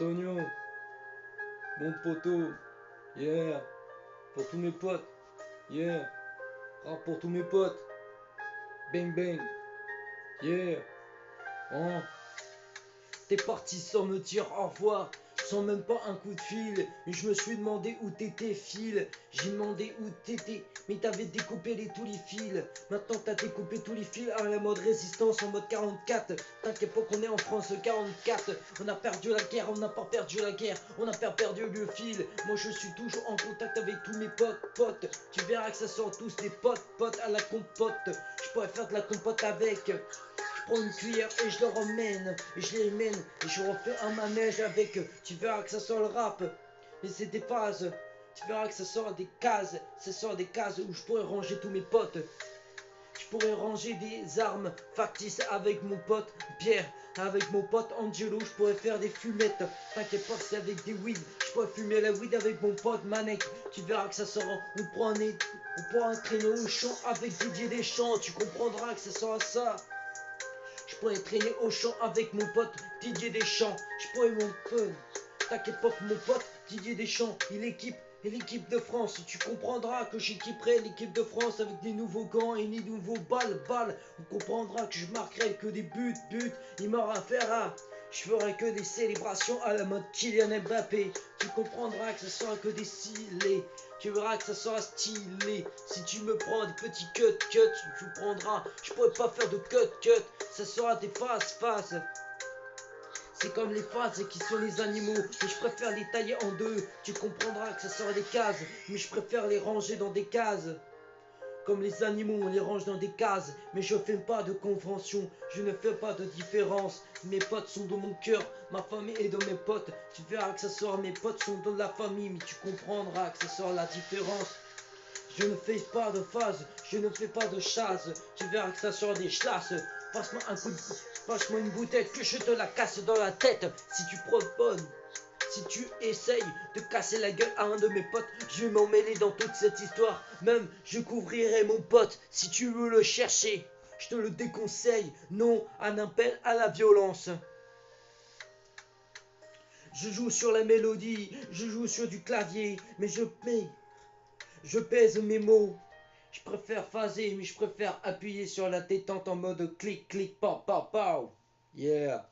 Antonio, mon poteau, yeah, pour tous mes potes, yeah, rap pour tous mes potes, bang bang, yeah, hein. T'es parti sans me dire au revoir, sans même pas un coup de fil. Et je me suis demandé où t'étais, fil. J'ai demandé où t'étais, mais t'avais découpé tous les fils. Maintenant t'as découpé tous les fils à la mode résistance en mode 44. T'inquiète pas qu'on est en France 44. On a perdu la guerre, on n'a pas perdu la guerre. On a pas perdu le fil. Moi je suis toujours en contact avec tous mes potes. Tu verras que ça sort tous des potes à la compote. Je pourrais faire de la compote avec. Je prends une cuillère et je le ramène, et je les mène, et je refais un manège avec. Tu verras que ça sort le rap, et c'est des phases. Tu verras que ça sort des cases, ça sort des cases où je pourrais ranger tous mes potes. Je pourrais ranger des armes factices avec mon pote Pierre, avec mon pote Angelo, je pourrais faire des fumettes. T'inquiète pas, c'est avec des weed. Je pourrais fumer la weed avec mon pote Manek. Tu verras que ça sort. On prend un traîneau au champ avec Didier Deschamps. Tu comprendras que ça sera ça. Je pourrais traîner au champ avec mon pote Didier Deschamps. Je pourrais mon pote. T'inquiète pas que mon pote Didier Deschamps, il équipe l'équipe de France. Tu comprendras que j'équiperai l'équipe de France avec des nouveaux gants et des nouveaux balles. On comprendra que je marquerai que des buts. Il m'aura fait. Je ferai que des célébrations à la mode Kylian Mbappé. Tu comprendras que ce sera que des stylés. Tu verras que ça sera stylé. Si tu me prends des petits cuts, tu prendras. Je pourrais pas faire de cut. Ça sera des phases. C'est comme les phases qui sont les animaux, mais je préfère les tailler en deux. Tu comprendras que ça sera des cases, mais je préfère les ranger dans des cases. Comme les animaux, on les range dans des cases, mais je fais pas de convention, je ne fais pas de différence. Mes potes sont dans mon cœur, ma famille est dans mes potes. Tu verras que ça sera, mes potes sont dans la famille, mais tu comprendras que ça sera la différence. Je ne fais pas de phase, je ne fais pas de chasse. Tu verras que ça sera des chlasses. Passe-moi un coup de... Passe-moi une bouteille que je te la casse dans la tête. Si tu propones, si tu essayes de casser la gueule à un de mes potes, je vais m'en mêler dans toute cette histoire. Même je couvrirai mon pote si tu veux le chercher. Je te le déconseille, non à un appel à la violence. Je joue sur la mélodie, je joue sur du clavier, mais je pèse mes mots. Je préfère phaser, mais je préfère appuyer sur la détente en mode clic, pow. Yeah.